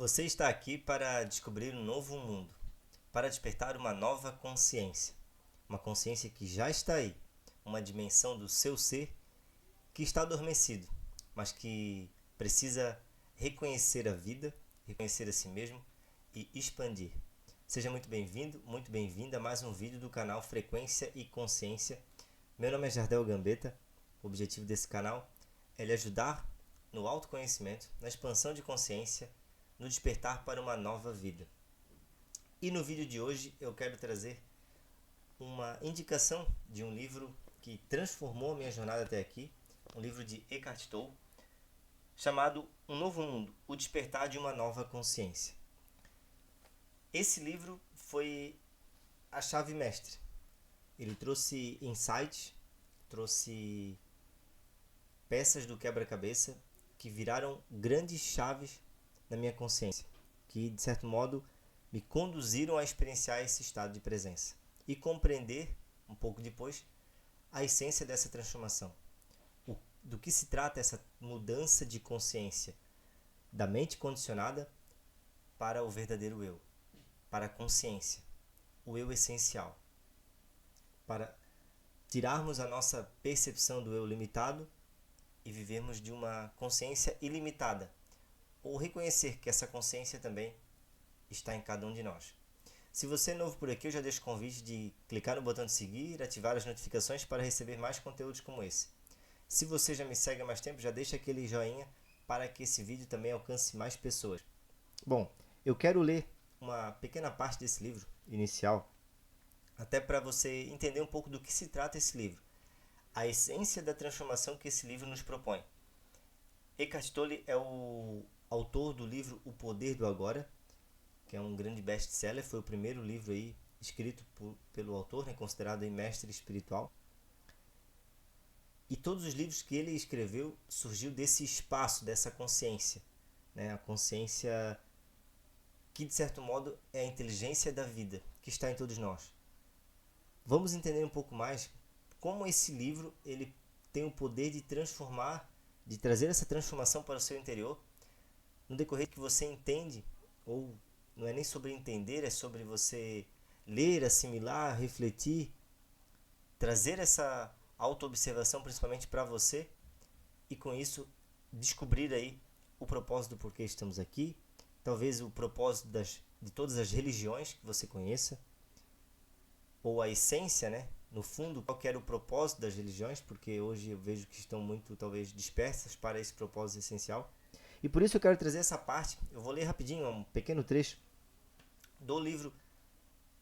Você está aqui para descobrir um novo mundo, para despertar uma nova consciência. Uma consciência que já está aí, uma dimensão do seu ser que está adormecido, mas que precisa reconhecer a vida, reconhecer a si mesmo e expandir. Seja muito bem-vindo, muito bem-vinda a mais um vídeo do canal Frequência e Consciência. Meu nome é Jardel Gambetta. O objetivo desse canal é lhe ajudar no autoconhecimento, na expansão de consciência, no despertar para uma nova vida. E no vídeo de hoje eu quero trazer uma indicação de um livro que transformou a minha jornada até aqui, um livro de Eckhart Tolle, chamado Um Novo Mundo, O Despertar de uma Nova Consciência. Esse livro foi a chave mestre. Ele trouxe insights, trouxe peças do quebra-cabeça que viraram grandes chaves na minha consciência, que de certo modo me conduziram a experienciar esse estado de presença e compreender um pouco depois a essência dessa transformação. Do que se trata essa mudança de consciência da mente condicionada para o verdadeiro eu, para a consciência, o eu essencial, para tirarmos a nossa percepção do eu limitado e vivermos de uma consciência ilimitada, ou reconhecer que essa consciência também está em cada um de nós. Se você é novo por aqui, eu já deixo o convite de clicar no botão de seguir, ativar as notificações para receber mais conteúdos como esse. Se você já me segue há mais tempo, já deixa aquele joinha para que esse vídeo também alcance mais pessoas. Bom, eu quero ler uma pequena parte desse livro inicial, até para você entender um pouco do que se trata esse livro, a essência da transformação que esse livro nos propõe. Eckhart Tolle é o autor do livro O Poder do Agora, que é um grande best-seller, foi o primeiro livro aí escrito pelo autor, né, considerado aí mestre espiritual. E todos os livros que ele escreveu surgiu desse espaço, dessa consciência, né, a consciência que de certo modo é a inteligência da vida que está em todos nós. Vamos entender um pouco mais como esse livro ele tem o poder de transformar, de trazer essa transformação para o seu interior, no decorrer que você entende, ou não é nem sobre entender, é sobre você ler, assimilar, refletir, trazer essa autoobservação principalmente para você e com isso descobrir aí o propósito do porquê estamos aqui, talvez o propósito de todas as religiões que você conheça, ou a essência, né? No fundo, qual que era o propósito das religiões, porque hoje eu vejo que estão muito, talvez, dispersas para esse propósito essencial. E por isso eu quero trazer essa parte, eu vou ler rapidinho um pequeno trecho do livro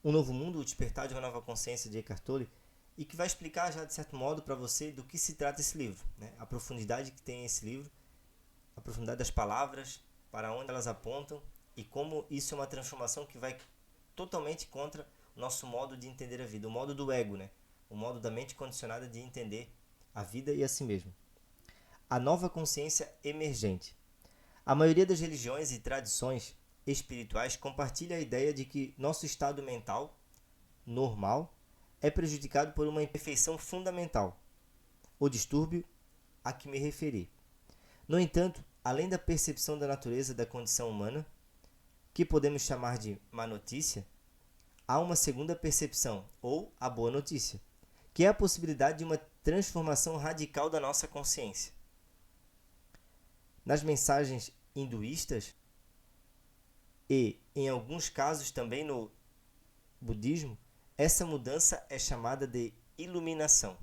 Um Novo Mundo, O Despertar de uma Nova Consciência, de Eckhart Tolle, e que vai explicar já de certo modo para você do que se trata esse livro, né? A profundidade que tem esse livro, a profundidade das palavras, para onde elas apontam e como isso é uma transformação que vai totalmente contra o nosso modo de entender a vida, o modo do ego, né? O modo da mente condicionada de entender a vida e a si mesmo. A nova consciência emergente. A maioria das religiões e tradições espirituais compartilha a ideia de que nosso estado mental, normal, é prejudicado por uma imperfeição fundamental, o distúrbio a que me referi. No entanto, além da percepção da natureza da condição humana, que podemos chamar de má notícia, há uma segunda percepção, ou a boa notícia, que é a possibilidade de uma transformação radical da nossa consciência. Nas mensagens hinduístas e, em alguns casos também no budismo, essa mudança é chamada de iluminação.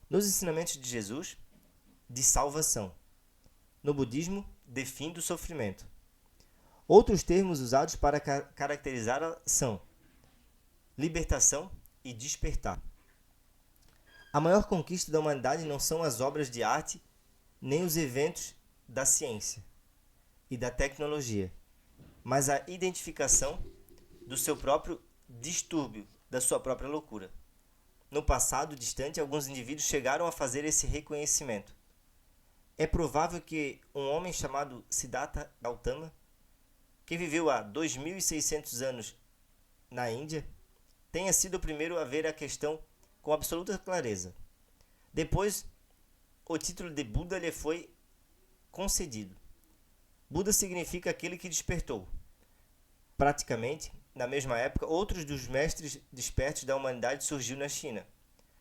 Nos ensinamentos de Jesus, de salvação. No budismo, de fim do sofrimento. Outros termos usados para caracterizá-la são libertação e despertar. A maior conquista da humanidade não são as obras de arte nem os eventos da ciência e da tecnologia, mas a identificação do seu próprio distúrbio, da sua própria loucura. No passado distante, alguns indivíduos chegaram a fazer esse reconhecimento. É provável que um homem chamado Siddhartha Gautama, que viveu há 2.600 anos na Índia, tenha sido o primeiro a ver a questão com absoluta clareza. Depois, o título de Buda lhe foi concedido. Buda significa aquele que despertou. Praticamente, na mesma época, outros dos mestres despertos da humanidade surgiu na China.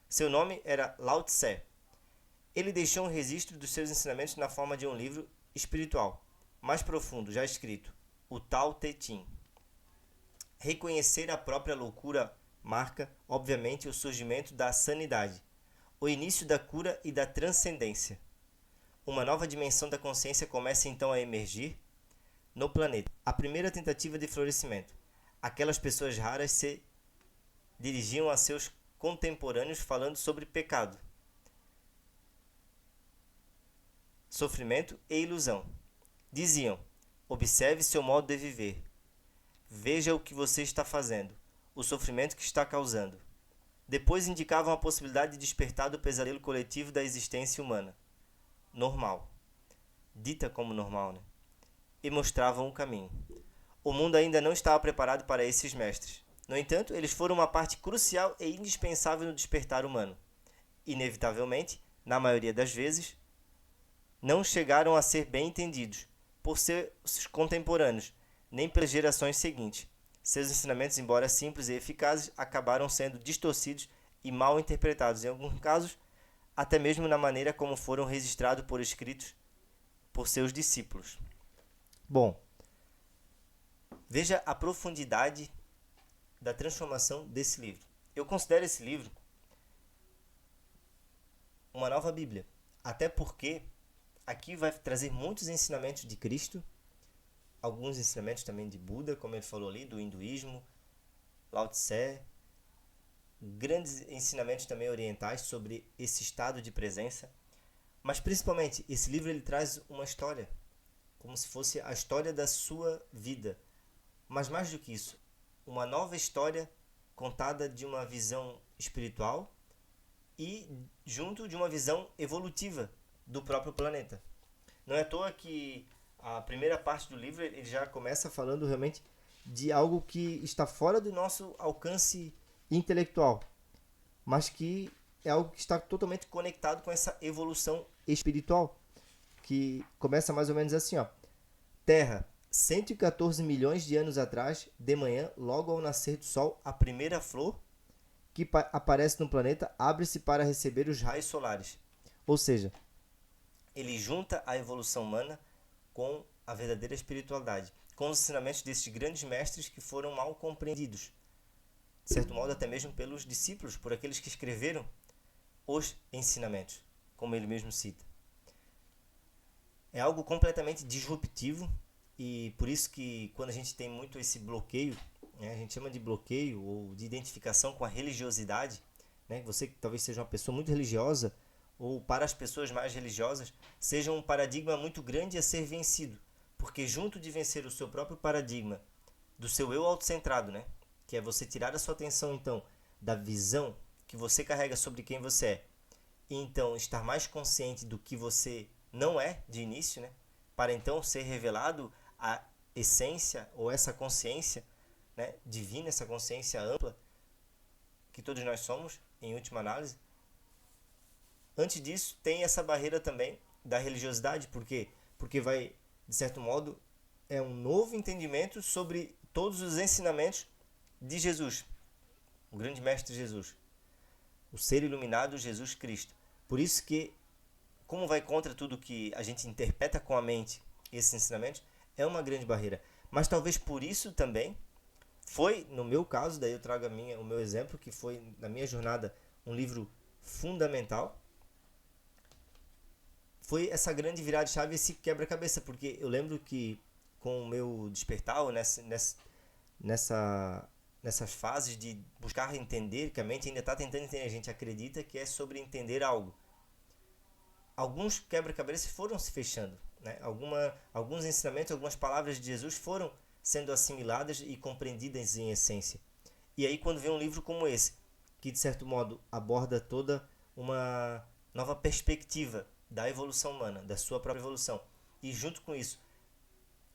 Seu nome era Lao Tse. Ele deixou um registro dos seus ensinamentos na forma de um livro espiritual, mais profundo, já escrito, o Tao Te Ching. Reconhecer a própria loucura marca, obviamente, o surgimento da sanidade, o início da cura e da transcendência. Uma nova dimensão da consciência começa então a emergir no planeta. A primeira tentativa de florescimento. Aquelas pessoas raras se dirigiam a seus contemporâneos falando sobre pecado, sofrimento e ilusão. Diziam: observe seu modo de viver. Veja o que você está fazendo, o sofrimento que está causando. Depois indicavam a possibilidade de despertar do pesadelo coletivo da existência humana. Normal. Dita como normal, né? E mostravam o caminho. O mundo ainda não estava preparado para esses mestres. No entanto, eles foram uma parte crucial e indispensável no despertar humano. Inevitavelmente, na maioria das vezes, não chegaram a ser bem entendidos por seus contemporâneos, nem pelas gerações seguintes. Seus ensinamentos, embora simples e eficazes, acabaram sendo distorcidos e mal interpretados, em alguns casos, até mesmo na maneira como foram registrados por escritos por seus discípulos. Bom, veja a profundidade da transformação desse livro. Eu considero esse livro uma nova Bíblia, até porque aqui vai trazer muitos ensinamentos de Cristo, alguns ensinamentos também de Buda, como ele falou ali, do hinduísmo, Lao Tse, grandes ensinamentos também orientais sobre esse estado de presença, mas principalmente esse livro ele traz uma história, como se fosse a história da sua vida, mas mais do que isso, uma nova história contada de uma visão espiritual e junto de uma visão evolutiva do próprio planeta. Não é à toa que a primeira parte do livro ele já começa falando realmente de algo que está fora do nosso alcance intelectual, mas que é algo que está totalmente conectado com essa evolução espiritual, que começa mais ou menos assim, ó. Terra, 114 milhões de anos atrás, de manhã, logo ao nascer do sol, a primeira flor que aparece no planeta abre-se para receber os raios solares. Ou seja, ele junta a evolução humana com a verdadeira espiritualidade, com os ensinamentos desses grandes mestres que foram mal compreendidos, de certo modo até mesmo pelos discípulos, por aqueles que escreveram os ensinamentos, como ele mesmo cita. É algo completamente disruptivo e por isso que quando a gente tem muito esse bloqueio, né, a gente chama de bloqueio ou de identificação com a religiosidade, né, você que talvez seja uma pessoa muito religiosa ou para as pessoas mais religiosas, seja um paradigma muito grande a ser vencido, porque junto de vencer o seu próprio paradigma do seu eu autocentrado, né, que é você tirar a sua atenção então da visão que você carrega sobre quem você é, e então estar mais consciente do que você não é de início, né, para então ser revelado a essência ou essa consciência, né, divina, essa consciência ampla que todos nós somos, em última análise. Antes disso, tem essa barreira também da religiosidade, porque vai, de certo modo, é um novo entendimento sobre todos os ensinamentos de Jesus, o grande mestre Jesus, o ser iluminado Jesus Cristo. Por isso que, como vai contra tudo que a gente interpreta com a mente esses ensinamentos, é uma grande barreira. Mas talvez por isso também foi, no meu caso, daí eu trago o meu exemplo, que foi, na minha jornada, um livro fundamental. Foi essa grande virada de chave, esse quebra-cabeça, porque eu lembro que com o meu despertar, nessas fases de buscar entender, que a mente ainda está tentando entender, a gente acredita que é sobre entender algo. Alguns quebra-cabeças foram se fechando, né? Alguns ensinamentos, algumas palavras de Jesus foram sendo assimiladas e compreendidas em essência. E aí quando vem um livro como esse, que de certo modo aborda toda uma nova perspectiva da evolução humana, da sua própria evolução, e junto com isso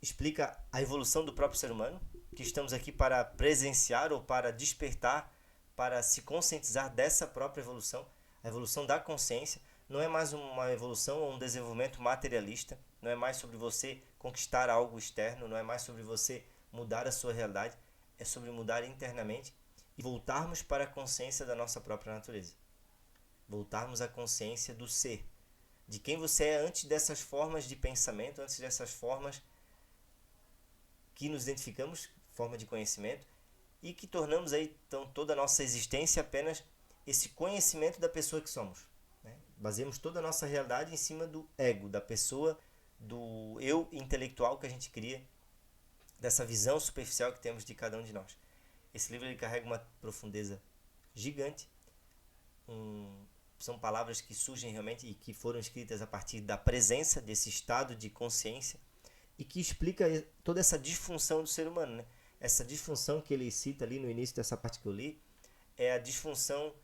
explica a evolução do próprio ser humano, que estamos aqui para presenciar ou para despertar, para se conscientizar dessa própria evolução, a evolução da consciência. Não é mais uma evolução ou um desenvolvimento materialista, não é mais sobre você conquistar algo externo, não é mais sobre você mudar a sua realidade, é sobre mudar internamente e voltarmos para a consciência da nossa própria natureza. Voltarmos à consciência do ser, de quem você é antes dessas formas de pensamento, antes dessas formas que nos identificamos, forma de conhecimento, e que tornamos aí então toda a nossa existência apenas esse conhecimento da pessoa que somos. Né? Baseamos toda a nossa realidade em cima do ego, da pessoa, do eu intelectual que a gente cria, dessa visão superficial que temos de cada um de nós. Esse livro ele carrega uma profundeza gigante, são palavras que surgem realmente e que foram escritas a partir da presença desse estado de consciência e que explica toda essa disfunção do ser humano. Né? Essa disfunção que ele cita ali no início dessa parte que eu li é a disfunção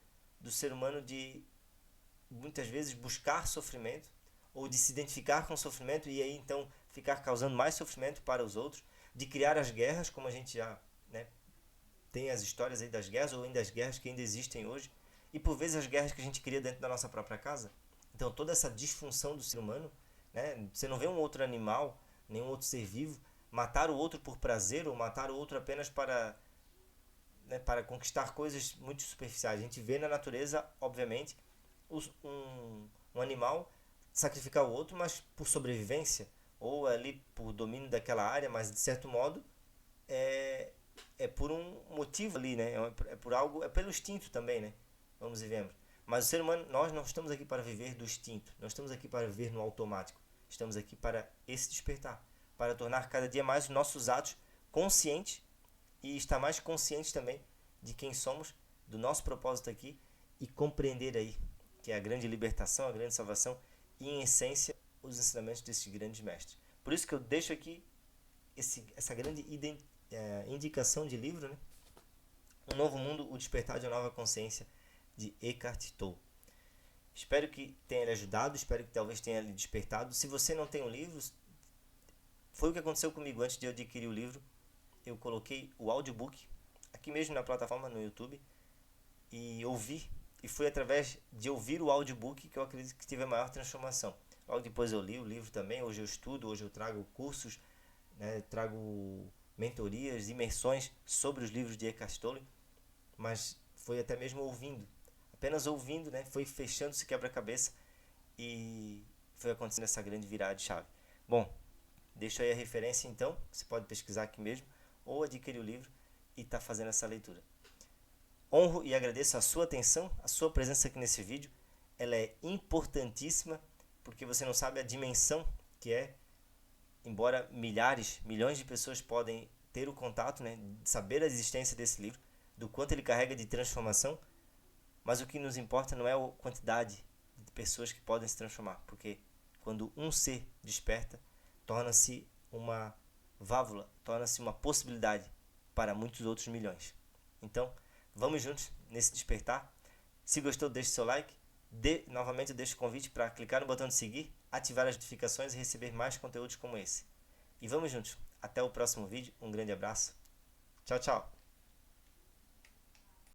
do ser humano de muitas vezes buscar sofrimento ou de se identificar com o sofrimento e aí então ficar causando mais sofrimento para os outros, de criar as guerras, como a gente já tem as histórias aí das guerras ou ainda as guerras que ainda existem hoje, e por vezes as guerras que a gente cria dentro da nossa própria casa. Então toda essa disfunção do ser humano, né? Você não vê um outro animal, nenhum outro ser vivo matar o outro por prazer ou matar o outro apenas para conquistar coisas muito superficiais. A gente vê na natureza, obviamente, um animal sacrificar o outro, mas por sobrevivência ou ali por domínio daquela área, mas de certo modo é por um motivo ali, né? É por algo, é pelo instinto também, né? Vamos e vemos. Mas o ser humano, nós não estamos aqui para viver do instinto, nós estamos aqui para viver no automático. Estamos aqui para esse despertar, para tornar cada dia mais os nossos atos conscientes e estar mais conscientes também de quem somos, do nosso propósito aqui e compreender aí que é a grande libertação, a grande salvação e, em essência, os ensinamentos desses grandes mestres. Por isso que eu deixo aqui essa grande indicação de livro, né? Um Novo Mundo, o Despertar de uma Nova Consciência, de Eckhart Tolle. Espero que tenha lhe ajudado, espero que talvez tenha lhe despertado. Se você não tem um livro, foi o que aconteceu comigo antes de eu adquirir o livro. Eu coloquei o audiobook aqui mesmo na plataforma, no YouTube, e ouvi. E foi através de ouvir o audiobook que eu acredito que tive a maior transformação. Logo depois eu li o livro também, hoje eu estudo, hoje eu trago cursos, né, trago mentorias, imersões sobre os livros de Eckhart Tolle, mas foi até mesmo ouvindo, apenas ouvindo, né, foi fechando esse quebra-cabeça e foi acontecendo essa grande virada de chave. Bom, deixo aí a referência então, você pode pesquisar aqui mesmo, ou adquirir o livro e estar fazendo essa leitura. Honro e agradeço a sua atenção, a sua presença aqui nesse vídeo. Ela é importantíssima porque você não sabe a dimensão que é, embora milhões de pessoas podem ter o contato, né, de saber a existência desse livro, do quanto ele carrega de transformação, mas o que nos importa não é a quantidade de pessoas que podem se transformar, porque quando um ser desperta, torna-se uma válvula, torna-se uma possibilidade para muitos outros milhões. Então, vamos juntos nesse despertar. Se gostou, deixe seu like. Novamente eu deixo o convite para clicar no botão de seguir, ativar as notificações e receber mais conteúdos como esse. E vamos juntos. Até o próximo vídeo. Um grande abraço. Tchau, tchau.